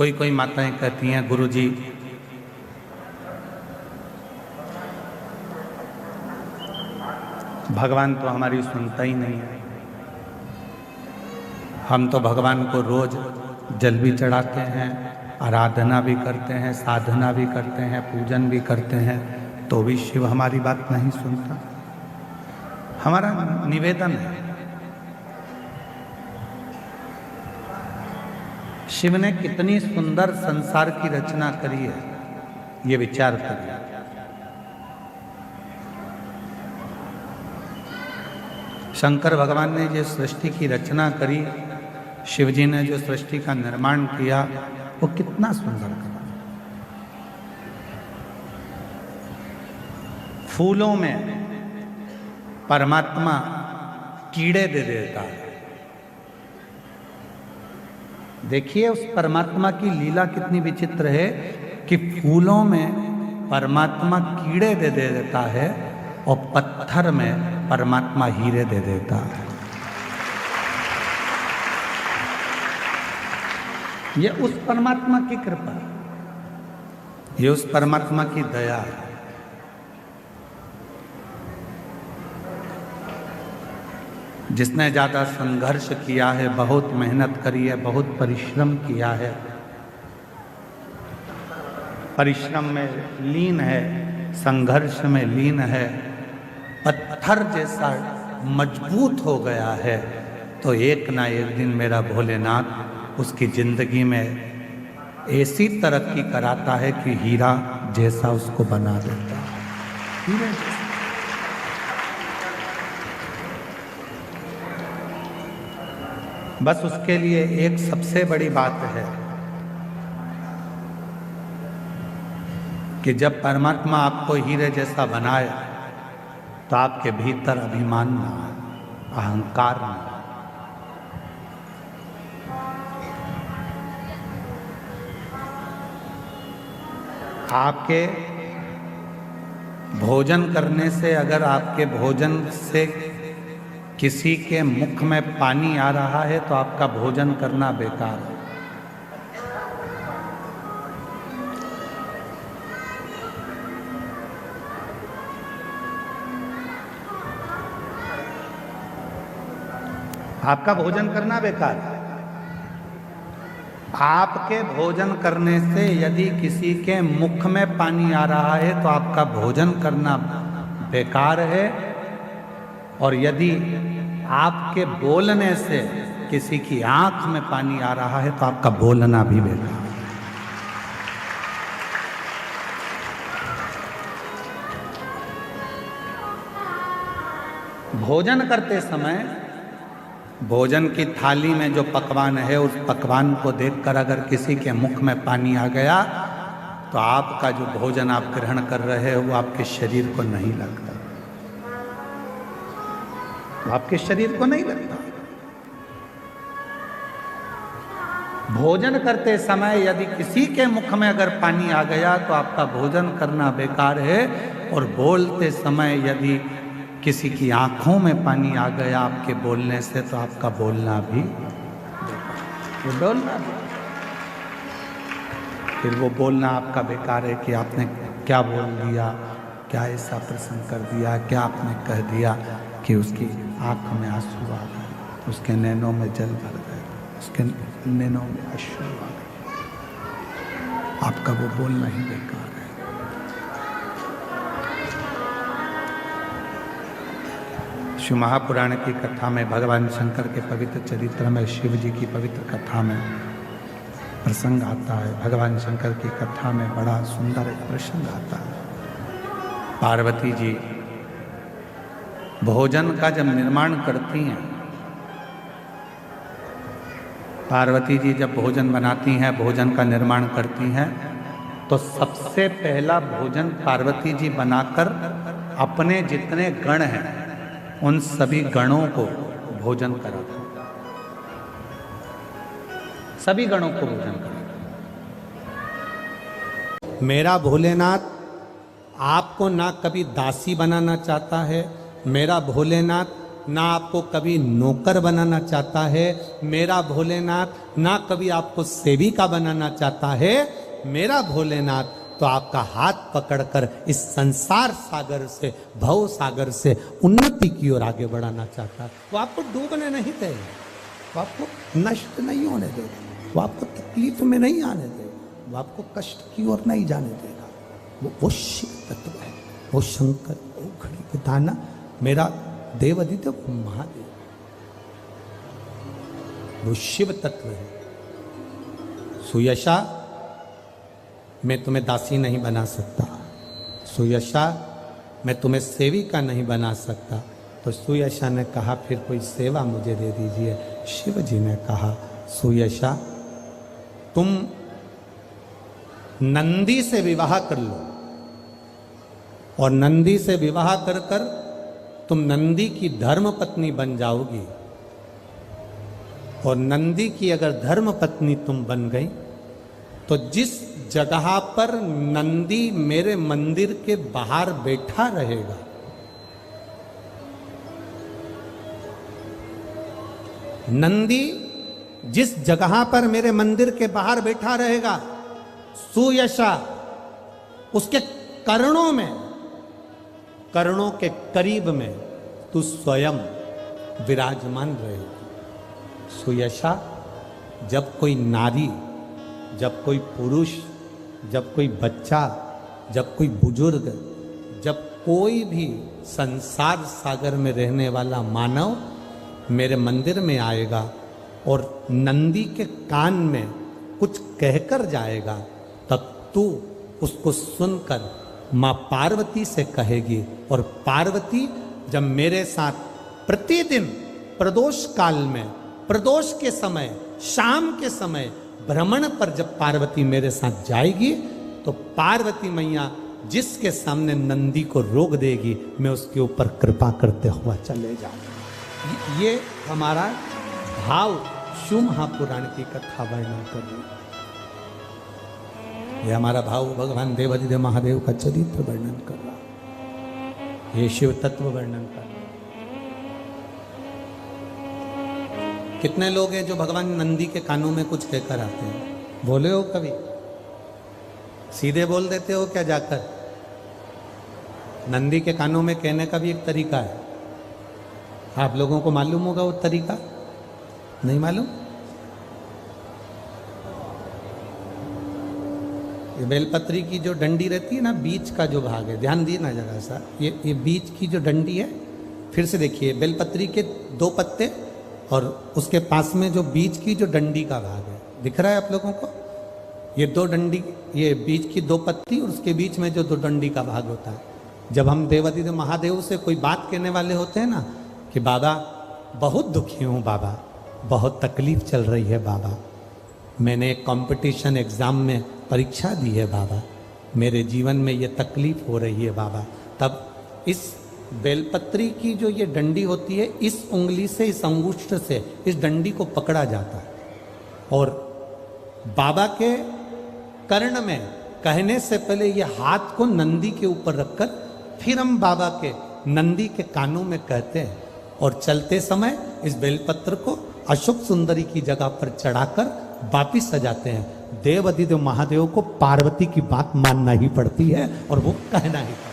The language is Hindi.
कोई कोई माताएं कहती हैं गुरुजी भगवान तो हमारी सुनता ही नहीं है, हम तो भगवान को रोज जल भी चढ़ाते हैं, आराधना भी करते हैं, साधना भी करते हैं, पूजन भी करते हैं, तो भी शिव हमारी बात नहीं सुनता। हमारा निवेदन है, शिव ने कितनी सुंदर संसार की रचना करी है, ये विचार करिए। शंकर भगवान ने जो सृष्टि की रचना करी, शिव जी ने जो सृष्टि का निर्माण किया, वो कितना सुंदर करा। फूलों में परमात्मा कीड़े दे देता है। देखिए उस परमात्मा की लीला कितनी विचित्र है कि फूलों में परमात्मा कीड़े दे देता है और पत्थर में परमात्मा हीरे दे देता है। ये उस परमात्मा की कृपा, ये उस परमात्मा की दया है। जिसने ज्यादा संघर्ष किया है, बहुत मेहनत करी है, बहुत परिश्रम किया है, परिश्रम में लीन है, संघर्ष में लीन है, पत्थर जैसा मजबूत हो गया है, तो एक ना एक दिन मेरा भोलेनाथ उसकी जिंदगी में ऐसी तरक्की कराता है कि हीरा जैसा उसको बना देता है। हीरे जैसा। बस उसके लिए एक सबसे बड़ी बात है कि जब परमात्मा आपको हीरे जैसा बनाए तो आपके भीतर अभिमान ना आए, अहंकार ना आए। आपके भोजन करने से, अगर आपके भोजन से किसी के मुख में पानी आ रहा है तो आपका भोजन करना बेकार है। आपका भोजन करना बेकार है। आपके भोजन करने से यदि किसी के मुख में पानी आ रहा है तो आपका भोजन करना बेकार है, और यदि आपके बोलने से किसी की आंख में पानी आ रहा है तो आपका बोलना भी बेकार है। भोजन करते समय भोजन की थाली में जो पकवान है, उस पकवान को देखकर अगर किसी के मुख में पानी आ गया तो आपका जो भोजन आप ग्रहण कर रहे हो वो आपके शरीर को नहीं लगता, वो आपके शरीर को नहीं लगता। भोजन करते समय यदि किसी के मुख में अगर पानी आ गया तो आपका भोजन करना बेकार है, और बोलते समय यदि किसी की आंखों में पानी आ गया आपके बोलने से तो आपका बोलना भी बेकार, बोलना भी। फिर वो बोलना आपका बेकार है कि आपने क्या बोल दिया, क्या ऐसा प्रसंग कर दिया, क्या आपने कह दिया कि उसकी आंख में आंसू आ गए, उसके नैनों में जल भर गए, उसके नैनों में अश्रु आ गए। आपका वो बोलना ही बेकार है। शिव महापुराण की कथा में, भगवान शंकर के पवित्र चरित्र में, शिव जी की पवित्र कथा में प्रसंग आता है। भगवान शंकर की कथा में बड़ा सुंदर एक प्रसंग आता है। पार्वती जी भोजन का जब निर्माण करती हैं, पार्वती जी जब भोजन बनाती हैं, भोजन का निर्माण करती हैं, तो सबसे पहला भोजन पार्वती जी बनाकर अपने जितने गण हैं उन सभी गणों को भोजन कराते, सभी गणों को भोजन कराते। मेरा भोलेनाथ आपको ना कभी दासी बनाना चाहता है, मेरा भोलेनाथ ना आपको कभी नौकर बनाना चाहता है मेरा भोलेनाथ, ना कभी आपको सेविका बनाना चाहता है मेरा भोलेनाथ। तो आपका हाथ पकड़कर इस संसार सागर से, भव सागर से उन्नति की ओर आगे बढ़ाना चाहता है। वो आपको डूबने नहीं देगा, वो आपको नष्ट नहीं होने देगा, वो आपको तकलीफ में नहीं आने देगा, वो आपको कष्ट की ओर नहीं जाने देगा। वो शिव तत्व है, वो शंकर, वो खड़ी पिताना, मेरा देवादिदेव महादेव, वो शिव तत्व है। सुयशा, मैं तुम्हें दासी नहीं बना सकता, सुयशा मैं तुम्हें सेविका नहीं बना सकता। तो सुयशा ने कहा फिर कोई सेवा मुझे दे दीजिए। शिव जी ने कहा सुयशा तुम नंदी से विवाह कर लो, और नंदी से विवाह कर कर तुम नंदी की धर्म पत्नी बन जाओगी, और नंदी की अगर धर्म पत्नी तुम बन गई तो जिस जगह पर नंदी मेरे मंदिर के बाहर बैठा रहेगा, नंदी जिस जगह पर मेरे मंदिर के बाहर बैठा रहेगा, सुयशा उसके कर्णों में, कर्णों के करीब में तू स्वयं विराजमान रहेगी। सुयशा, जब कोई नारी, जब कोई पुरुष, जब कोई बच्चा, जब कोई बुजुर्ग, जब कोई भी संसार सागर में रहने वाला मानव मेरे मंदिर में आएगा और नंदी के कान में कुछ कहकर जाएगा, तब तू उसको सुनकर माँ पार्वती से कहेगी। और पार्वती जब मेरे साथ प्रतिदिन प्रदोष काल में, प्रदोष के समय, शाम के समय भ्रमण पर जब पार्वती मेरे साथ जाएगी, तो पार्वती मैया जिसके सामने नंदी को रोक देगी, मैं उसके ऊपर कृपा करते हुआ चले जाऊंगा। ये हमारा भाव शिव महापुराण की कथा वर्णन कर रही है। ये हमारा भाव भगवान देवादिदेव महादेव का चरित्र वर्णन कर रहा है, ये शिव तत्व वर्णन कर रहा है। कितने लोग हैं जो भगवान नंदी के कानों में कुछ कहकर आते हैं? बोले हो कभी? सीधे बोल देते हो क्या जाकर? नंदी के कानों में कहने का भी एक तरीका है। आप लोगों को मालूम होगा वो तरीका? नहीं मालूम? ये बेलपत्री की जो डंडी रहती है ना, बीच का जो भाग है, ध्यान दिए ना जरा सा, ये बीच की जो डंडी है, फिर से देखिए, बेलपत्री के 2 पत्ते और उसके पास में जो बीच की जो डंडी का भाग है, दिख रहा है आप लोगों को? ये 2 डंडी, ये बीच की 2 पत्ती और उसके बीच में जो 2 डंडी का भाग होता है। जब हम देवादिदेव महादेव से कोई बात कहने वाले होते हैं ना कि बाबा बहुत दुखी हूँ, बाबा बहुत तकलीफ चल रही है, बाबा मैंने एक कंपटीशन एग्जाम में परीक्षा दी है, बाबा मेरे जीवन में ये तकलीफ हो रही है बाबा, तब इस बेलपत्री की जो ये डंडी होती है, इस उंगली से, इस अंगुष्ठ से इस डंडी को पकड़ा जाता है और बाबा के कर्ण में कहने से पहले ये हाथ को नंदी के ऊपर रखकर फिर हम बाबा के नंदी के कानों में कहते हैं, और चलते समय इस बेलपत्र को अशोक सुंदरी की जगह पर चढ़ाकर वापिस सजाते हैं। देवादिदेव महादेव को पार्वती की बात मानना ही पड़ती है और वो कहना ही पड़ता है।